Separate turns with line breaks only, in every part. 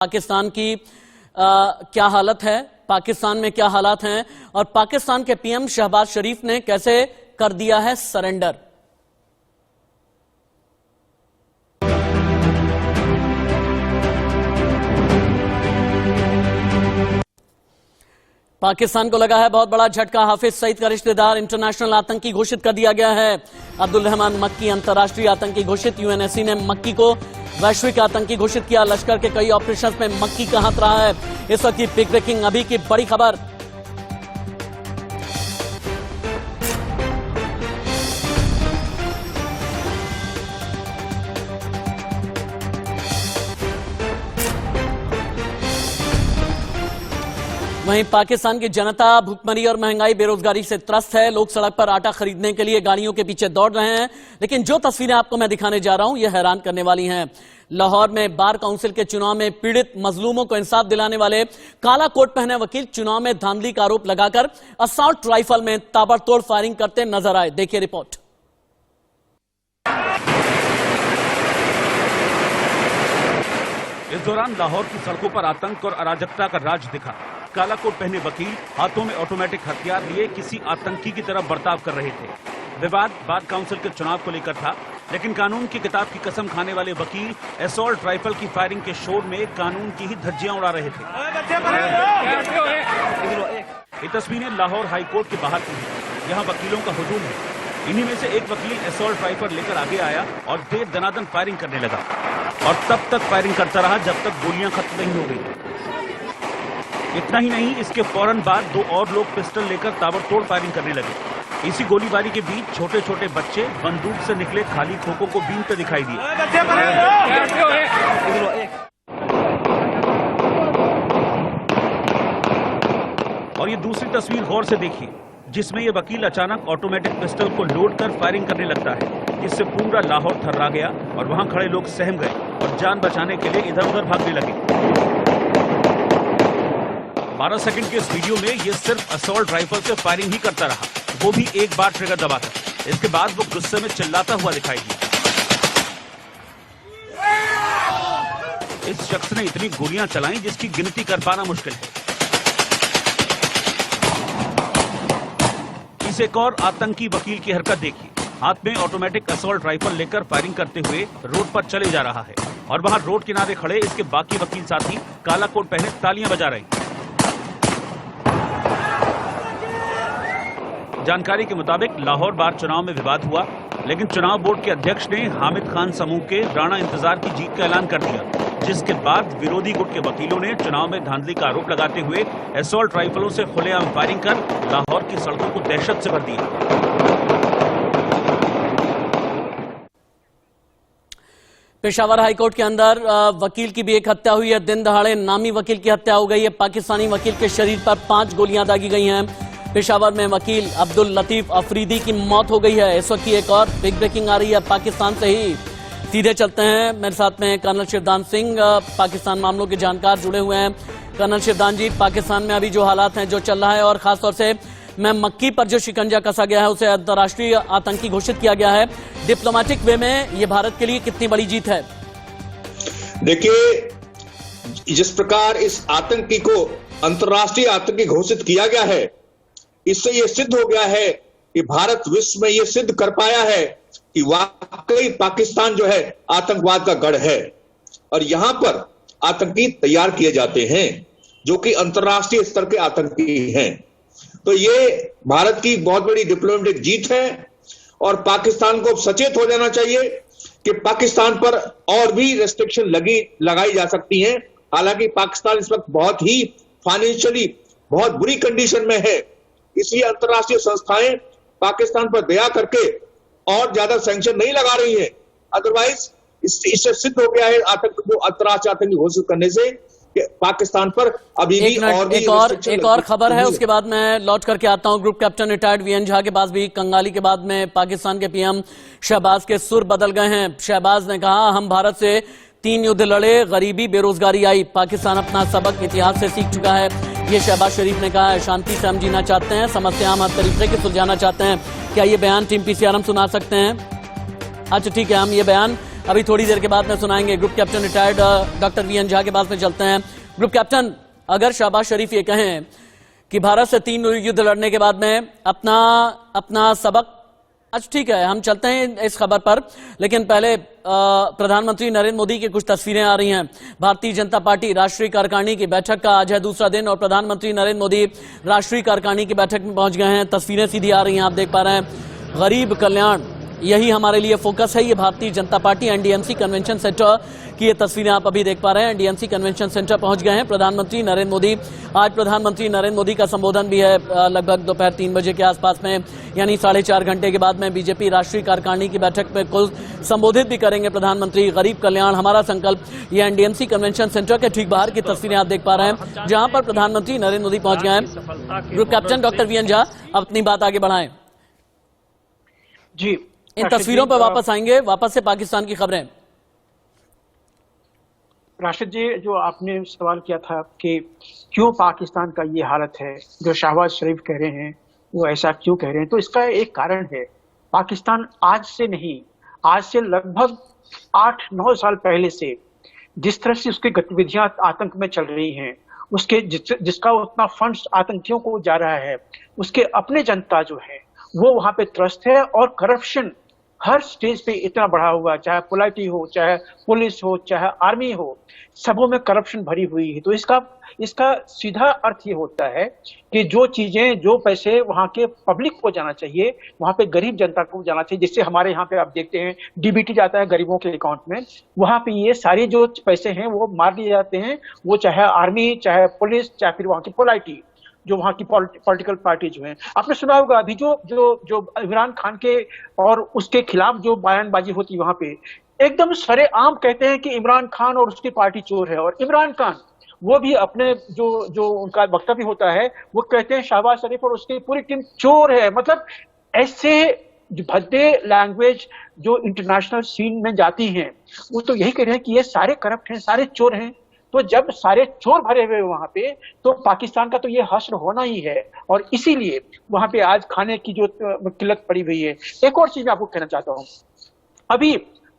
पाकिस्तान की क्या हालत है, पाकिस्तान में क्या हालात हैं और पाकिस्तान के पीएम शहबाज शरीफ ने कैसे कर दिया है सरेंडर। पाकिस्तान को लगा है बहुत बड़ा झटका। हाफिज सईद का रिश्तेदार इंटरनेशनल आतंकी घोषित कर दिया गया है। अब्दुल रहमान मक्की अंतर्राष्ट्रीय आतंकी घोषित। यूएनएससी ने मक्की को वैश्विक आतंकी घोषित किया। लश्कर के कई ऑपरेशंस में मक्की का हाथ रहा है। इस वक्त की बिग ब्रेकिंग अभी की बड़ी खबर। वहीं पाकिस्तान की जनता भुखमरी और महंगाई बेरोजगारी से त्रस्त है। लोग सड़क पर आटा खरीदने के लिए गाड़ियों के पीछे दौड़ रहे हैं। लेकिन जो तस्वीरें आपको मैं दिखाने जा रहा हूं यह हैरान करने वाली हैं। लाहौर में बार काउंसिल के चुनाव में पीड़ित मजलूमों को इंसाफ दिलाने वाले काला कोट पहने वकील चुनाव में धांधली का आरोप लगाकर असॉल्ट राइफल में ताबड़तोड़ फायरिंग करते नजर आए। देखिए रिपोर्ट।
इस दौरान लाहौर की सड़कों पर आतंक और अराजकता का राज दिखा। काला कोट पहने वकील हाथों में ऑटोमेटिक हथियार लिए किसी आतंकी की तरह बर्ताव कर रहे थे। विवाद बार काउंसिल के चुनाव को लेकर था, लेकिन कानून की किताब की कसम खाने वाले वकील असॉल्ट राइफल की फायरिंग के शोर में कानून की ही धज्जियां उड़ा रहे थे। ये तस्वीरें लाहौर हाई कोर्ट के बाहर की हैं। यहाँ वकीलों का हुजूम है। इन्हीं में से एक वकील असॉल्ट राइफल लेकर आगे आया और देर दनादन फायरिंग करने लगा और तब तक फायरिंग करता रहा जब तक गोलियां खत्म नहीं हो गई। इतना ही नहीं, इसके फौरन बाद दो और लोग पिस्टल लेकर ताबड़तोड़ फायरिंग करने लगे। इसी गोलीबारी के बीच छोटे छोटे बच्चे बंदूक से निकले खाली खोखों को बीनते दिखाई दिए। और ये दूसरी तस्वीर गौर से देखिए, जिसमें ये वकील अचानक ऑटोमेटिक पिस्टल को लोड कर फायरिंग करने लगता है, जिससे पूरा लाहौर थर्रा गया और वहां खड़े लोग सहम गए और जान बचाने के लिए इधर उधर भागने लगे। 12 सेकंड के इस वीडियो में ये सिर्फ असॉल्ट राइफल से फायरिंग ही करता रहा, वो भी एक बार ट्रिगर दबाकर। इसके बाद वो गुस्से में चिल्लाता हुआ दिखाई दिया। इस शख्स ने इतनी गोलियां चलाई जिसकी गिनती कर पाना मुश्किल है। इस एक और आतंकी वकील की हरकत देखिए। हाथ में ऑटोमेटिक असॉल्ट राइफल लेकर फायरिंग करते हुए रोड पर चले जा रहा है और वहां रोड किनारे खड़े इसके बाकी वकील साथी काला कोट पहने तालियां बजा रहे हैं। जानकारी के मुताबिक लाहौर बार चुनाव में विवाद हुआ, लेकिन चुनाव बोर्ड के अध्यक्ष ने हामिद खान समूह के राणा इंतजार की जीत का ऐलान कर दिया, जिसके बाद विरोधी गुट के वकीलों ने चुनाव में धांधली का आरोप लगाते हुए असॉल्ट राइफलों से खुलेआम फायरिंग कर लाहौर की सड़कों को दहशत से भर दिया।
पेशावर हाईकोर्ट के अंदर वकील की भी एक हत्या हुई है। दिन दहाड़े नामी वकील की हत्या हो गई है। पाकिस्तानी वकील के शरीर पर 5 गोलियां दागी गई हैं। पेशावर में वकील अब्दुल लतीफ अफरीदी की मौत हो गई है। इस वक्त की एक और बिग ब्रेकिंग आ रही है पाकिस्तान से ही। सीधे चलते हैं, मेरे साथ में कर्नल शिवदान सिंह पाकिस्तान मामलों के जानकार जुड़े हुए हैं। कर्नल शिवदान जी, पाकिस्तान में अभी जो हालात हैं, जो चल रहा है और खासतौर से मैं मक्की पर जो शिकंजा कसा गया है उसे अंतर्राष्ट्रीय आतंकी घोषित किया गया है, डिप्लोमेटिक वे में ये भारत के लिए कितनी बड़ी जीत है?
देखिए, जिस प्रकार इस आतंकी को अंतर्राष्ट्रीय आतंकी घोषित किया गया है, इससे यह सिद्ध हो गया है कि भारत विश्व में यह सिद्ध कर पाया है कि वाकई पाकिस्तान जो है आतंकवाद का गढ़ है और यहां पर आतंकी तैयार किए जाते हैं जो कि अंतर्राष्ट्रीय स्तर के आतंकी हैं। तो ये भारत की बहुत बड़ी डिप्लोमेटिक जीत है और पाकिस्तान को सचेत हो जाना चाहिए कि पाकिस्तान पर और भी रेस्ट्रिक्शन लगाई जा सकती हैं। हालांकि पाकिस्तान इस वक्त बहुत ही फाइनेंशियली बहुत बुरी कंडीशन में है, इसलिए अंतर्राष्ट्रीय संस्थाएं पाकिस्तान पर दया करके और ज्यादा सैंक्शन नहीं लगा रही है। अदरवाइज इससे सिद्ध हो गया है आतंक को अंतर्राष्ट्रीय आतंकी घोषित करने से कि पाकिस्तान पर अभी भी
एक और खबर है, उसके बाद मैं लौट करके आता हूं। Group captain retired VN Jha के पास भी कंगाली के बाद में पाकिस्तान के पीएम शहबाज के सुर बदल गए हैं। शहबाज ने कहा, हम भारत से 3 युद्ध लड़े, गरीबी बेरोजगारी आई, पाकिस्तान अपना सबक इतिहास से सीख चुका है। ये शहबाज शरीफ ने कहा है। शांति से हम जीना चाहते हैं, समस्या हम हर तरीके से सुलझाना चाहते हैं। क्या ये बयान टीम पीसीआर हम सुना सकते हैं? अच्छा ठीक है, हम ये बयान अभी थोड़ी देर के बाद में सुनाएंगे। Group captain retired doctor VN Jha के पास में चलते हैं। ग्रुप कैप्टन, अगर शहबाज शरीफ ये कहें कि भारत से 3 युद्ध लड़ने के बाद में अपना सबक, अच्छा ठीक है, हम चलते हैं इस खबर पर, लेकिन पहले प्रधानमंत्री नरेंद्र मोदी की कुछ तस्वीरें आ रही हैं। भारतीय जनता पार्टी राष्ट्रीय कार्यकारिणी की बैठक का आज है दूसरा दिन और प्रधानमंत्री नरेंद्र मोदी राष्ट्रीय कार्यकारिणी की बैठक में पहुंच गए हैं। तस्वीरें सीधी आ रही हैं, आप देख पा रहे हैं। गरीब कल्याण, यही हमारे लिए फोकस है। ये Bharatiya Janata party NDMC convention centre की ये तस्वीरें आप अभी देख पा रहे हैं। एनडीएमसी कन्वेंशन सेंटर पहुंच गए हैं प्रधानमंत्री नरेंद्र मोदी। आज प्रधानमंत्री नरेंद्र मोदी का संबोधन भी है लगभग दोपहर 3 बजे के आसपास में, यानी 4.5 घंटे के बाद में बीजेपी राष्ट्रीय कार्यकारिणी की बैठक में कुल संबोधित भी करेंगे प्रधानमंत्री। गरीब कल्याण हमारा संकल्प, ये एनडीएमसी कन्वेंशन सेंटर के ठीक बाहर की तस्वीरें आप देख पा रहे हैं, जहां पर प्रधानमंत्री नरेंद्र मोदी पहुंच गए हैं। Group captain doctor VN Jha अपनी बात आगे बढ़ाएं।
जी,
इन तस्वीरों पर वापस आएंगे, वापस से पाकिस्तान की खबरें।
राशिद जी, जो आपने सवाल किया था कि क्यों पाकिस्तान का ये हालत है, जो शहबाज शरीफ कह रहे हैं वो ऐसा क्यों कह रहे हैं, तो इसका एक कारण है। पाकिस्तान आज से नहीं, आज से लगभग 8-9 साल पहले से जिस तरह से उसकी गतिविधियां आतंक में चल रही हैं, उसके जिसका उतना फंड्स आतंकियों को जा रहा है, उसके अपने जनता जो है वो वहां पे त्रस्त है और करप्शन हर स्टेज पे इतना बढ़ा हुआ, चाहे पोलाइटी हो, चाहे पुलिस हो, चाहे आर्मी हो, सबों में करप्शन भरी हुई है। तो इसका सीधा अर्थ ये होता है कि जो चीजें, जो पैसे वहां के पब्लिक को जाना चाहिए, वहां पे गरीब जनता को जाना चाहिए, जिससे हमारे यहाँ पे आप देखते हैं डीबीटी जाता है गरीबों के अकाउंट में, वहां पे ये सारे जो पैसे हैं वो मार दिए जाते हैं। वो चाहे आर्मी, चाहे पुलिस, चाहे फिर वहां की पोलाइटी, जो वहां की पॉलिटिकल पार्टी जो है। आपने सुना होगा अभी जो इमरान खान के और उसके खिलाफ जो बयानबाजी होती है, वहां पे एकदम सरेआम कहते हैं कि इमरान खान और उसकी पार्टी चोर है। और इमरान खान वो भी अपने जो उनका वक्तव्य होता है वो कहते हैं शहबाज शरीफ और उसकी पूरी टीम चोर है। मतलब ऐसे भद्दे लैंग्वेज जो इंटरनेशनल सीन में जाती हैं, वो तो यही कह रहे हैं कि ये सारे करप्ट हैं, सारे चोर हैं। तो जब सारे चोर भरे हुए वहां पे, तो पाकिस्तान का तो ये हश्र होना ही है। और इसीलिए वहां पे आज खाने की जो किल्लत पड़ी हुई है। एक और चीज मैं आपको कहना चाहता हूँ, अभी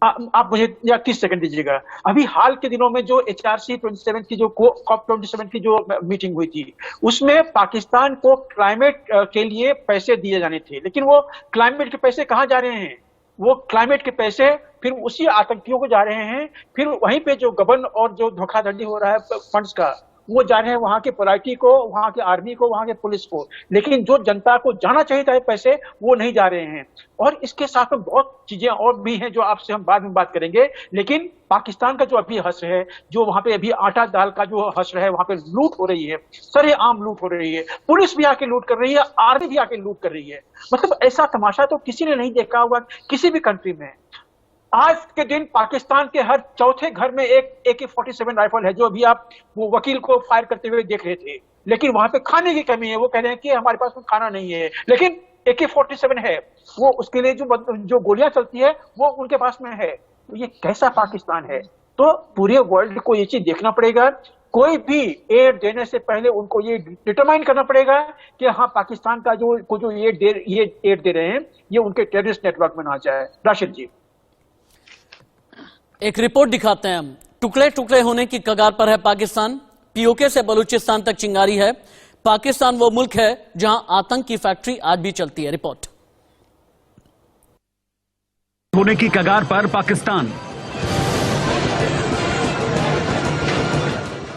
आप मुझे या 30 सेकंड दीजिएगा। अभी हाल के दिनों में जो HRC 27 की जो COP 27 की जो मीटिंग हुई थी, उसमें पाकिस्तान को क्लाइमेट के लिए पैसे दिए जाने थे, लेकिन वो क्लाइमेट के पैसे कहाँ जा रहे हैं? वो क्लाइमेट के पैसे फिर उसी आतंकियों को जा रहे हैं। फिर वहीं पे जो गबन और जो धोखाधड़ी हो रहा है फंड्स का, वो जा रहे हैं वहां के पोलाइटी को, वहां के आर्मी को, वहां के पुलिस को। लेकिन जो जनता को जाना चाहिए था पैसे, वो नहीं जा रहे हैं। और इसके साथ में बहुत चीजें और भी हैं जो आपसे हम बाद में बात करेंगे। लेकिन पाकिस्तान का जो अभी हश्र है, जो वहां पे अभी आटा दाल का जो हश्र है, वहां पे लूट हो रही है, सरेआम लूट हो रही है। पुलिस भी आके लूट कर रही है, आर्मी भी आके लूट कर रही है। मतलब ऐसा तमाशा तो किसी ने नहीं देखा होगा किसी भी कंट्री में। आज के दिन पाकिस्तान के हर चौथे घर में एक AK-47 राइफल है, जो अभी आप वो वकील को फायर करते हुए देख रहे थे। लेकिन वहां पे खाने की कमी है, वो कह रहे हैं कि हमारे पास खाना नहीं है, लेकिन AK-47 है, वो उसके लिए जो गोलियां चलती है वो उनके पास में है। तो ये कैसा पाकिस्तान है? तो पूरे वर्ल्ड को ये चीज देखना पड़ेगा। कोई भी एड देने से पहले उनको ये डिटरमाइन करना पड़ेगा कि हाँ, पाकिस्तान का जो ये एड दे रहे हैं, ये उनके टेररिस्ट नेटवर्क में ना जाए। राशिद जी,
एक रिपोर्ट दिखाते हैं हम। टुकड़े टुकड़े होने की कगार पर है पाकिस्तान। पीओके से बलूचिस्तान तक चिंगारी है। पाकिस्तान वो मुल्क है जहां आतंक की फैक्ट्री आज भी चलती है। रिपोर्ट।
होने की कगार पर पाकिस्तान।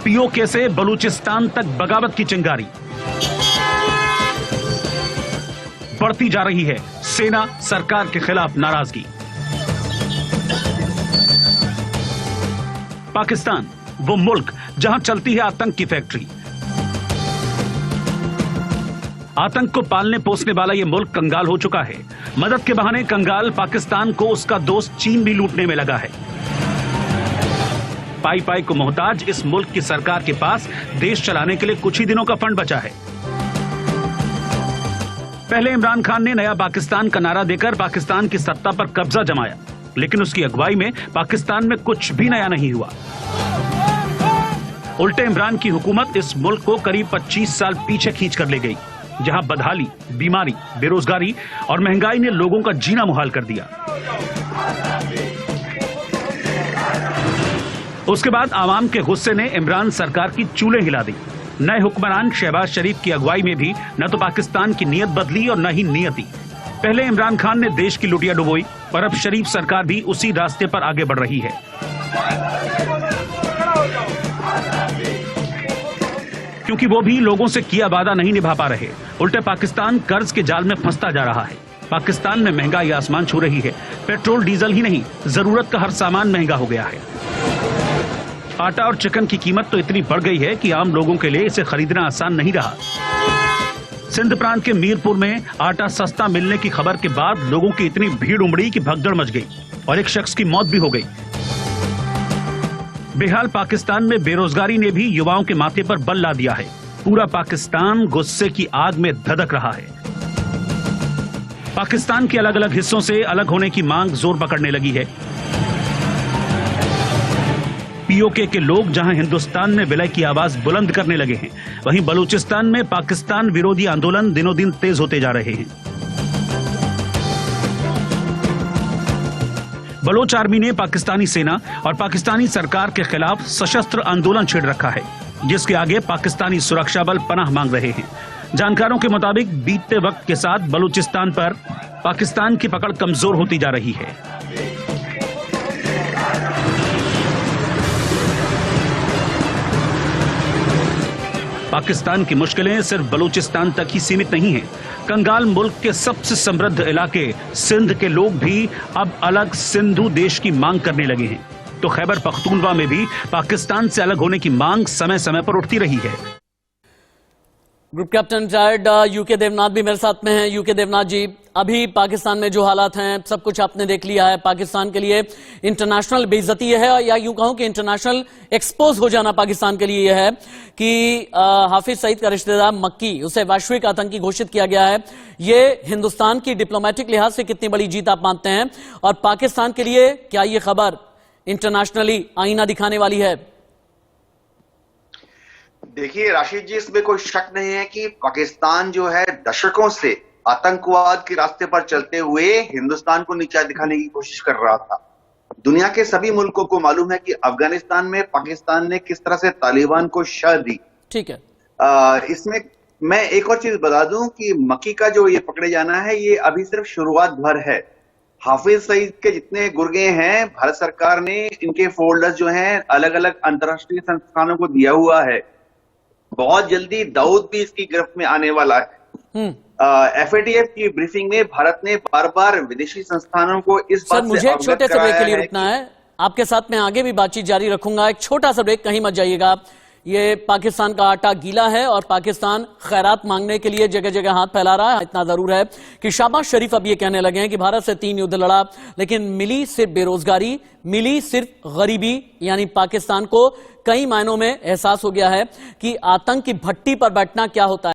पीओके से बलूचिस्तान तक बगावत की चिंगारी। बढ़ती जा रही है सेना सरकार के खिलाफ नाराजगी। पाकिस्तान वो मुल्क जहां चलती है आतंक की फैक्ट्री। आतंक को पालने पोसने वाला ये मुल्क कंगाल हो चुका है। मदद के बहाने कंगाल पाकिस्तान को उसका दोस्त चीन भी लूटने में लगा है। पाई पाई को मोहताज इस मुल्क की सरकार के पास देश चलाने के लिए कुछ ही दिनों का फंड बचा है। पहले इमरान खान ने नया पाकिस्तान का नारा देकर पाकिस्तान की सत्ता पर कब्जा जमाया, लेकिन उसकी अगुवाई में पाकिस्तान में कुछ भी नया नहीं हुआ। उल्टे इमरान की हुकूमत इस मुल्क को करीब 25 साल पीछे खींच कर ले गई, जहां बदहाली, बीमारी, बेरोजगारी और महंगाई ने लोगों का जीना मुहाल कर दिया। उसके बाद आवाम के गुस्से ने इमरान सरकार की चूल्हे हिला दी। नए हुक्मरान शहबाज शरीफ की अगुवाई में भी न तो पाकिस्तान की नीयत बदली और न ही नियति। पहले इमरान खान ने देश की लुटिया डुबोई और अब शरीफ सरकार भी उसी रास्ते पर आगे बढ़ रही है। क्योंकि वो भी लोगों से किया वादा नहीं निभा पा रहे, उल्टे पाकिस्तान कर्ज के जाल में फंसता जा रहा है। पाकिस्तान में महंगाई आसमान छू रही है। पेट्रोल डीजल ही नहीं, जरूरत का हर सामान महंगा हो गया है। आटा और चिकन की कीमत तो इतनी बढ़ गई है कि आम लोगों के लिए इसे खरीदना आसान नहीं रहा। सिंध प्रांत के मीरपुर में आटा सस्ता मिलने की खबर के बाद लोगों की इतनी भीड़ उमड़ी कि भगदड़ मच गई और एक शख्स की मौत भी हो गई। बेहाल पाकिस्तान में बेरोजगारी ने भी युवाओं के माथे पर बल ला दिया है। पूरा पाकिस्तान गुस्से की आग में धधक रहा है। पाकिस्तान के अलग अलग हिस्सों से अलग होने की मांग जोर पकड़ने लगी है। पीओके के लोग जहां हिंदुस्तान में विलय की आवाज बुलंद करने लगे हैं, वहीं बलूचिस्तान में पाकिस्तान विरोधी आंदोलन दिनों दिन तेज होते जा रहे हैं। बलोच आर्मी ने पाकिस्तानी सेना और पाकिस्तानी सरकार के खिलाफ सशस्त्र आंदोलन छेड़ रखा है, जिसके आगे पाकिस्तानी सुरक्षा बल पनाह मांग रहे हैं। जानकारों के मुताबिक बीतते वक्त के साथ बलूचिस्तान पर पाकिस्तान की पकड़ कमजोर होती जा रही है। पाकिस्तान की मुश्किलें सिर्फ बलूचिस्तान तक ही सीमित नहीं हैं। कंगाल मुल्क के सबसे समृद्ध इलाके सिंध के लोग भी अब अलग सिंधु देश की मांग करने लगे हैं। तो खैबर पख्तूनवा में भी पाकिस्तान से अलग होने की मांग समय समय पर उठती रही है।
Group captain retired UK Devnath भी मेरे साथ में हैं। यूके देवनाथ जी, अभी पाकिस्तान में जो हालात हैं सब कुछ आपने देख लिया है। पाकिस्तान के लिए इंटरनेशनल बेइज्जती है, या यूं कहूं कि इंटरनेशनल एक्सपोज हो जाना पाकिस्तान के लिए यह है कि हाफिज सईद का रिश्तेदार मक्की, उसे वैश्विक आतंकी घोषित किया गया है। ये हिंदुस्तान की डिप्लोमेटिक लिहाज से कितनी बड़ी जीत आप मानते हैं, और पाकिस्तान के लिए क्या ये खबर इंटरनेशनली आईना दिखाने वाली है?
देखिए राशिद जी, इसमें कोई शक नहीं है कि पाकिस्तान जो है दशकों से आतंकवाद के रास्ते पर चलते हुए हिंदुस्तान को नीचा दिखाने की कोशिश कर रहा था। दुनिया के सभी मुल्कों को मालूम है कि अफगानिस्तान में पाकिस्तान ने किस तरह से तालिबान को शह दी।
ठीक है।
इसमें मैं एक और चीज बता दूं कि मक्की का जो ये पकड़े जाना है, ये अभी सिर्फ शुरुआत भर है। हाफिज सईद के जितने गुर्गे हैं, भारत सरकार ने इनके फोल्डर्स जो हैं अलग अलग अंतरराष्ट्रीय संस्थानों को दिया हुआ है। बहुत जल्दी दाऊद भी इसकी गिरफ्त में आने वाला है। FATF की ब्रीफिंग में भारत ने बार बार विदेशी संस्थानों को इस बात से
मुझे एक छोटे से ब्रेक के लिए रुकना है। आपके साथ मैं आगे भी बातचीत जारी रखूंगा। एक छोटा सा ब्रेक, कहीं मत जाइएगा। ये पाकिस्तान का आटा गीला है और पाकिस्तान खैरात मांगने के लिए जगह जगह हाथ फैला रहा है। इतना जरूर है कि शहबाज शरीफ अब ये कहने लगे हैं कि भारत से 3 युद्ध लड़ा, लेकिन मिली सिर्फ बेरोजगारी, मिली सिर्फ गरीबी। यानी पाकिस्तान को कई मायनों में एहसास हो गया है कि आतंक की भट्टी पर बैठना क्या होता है।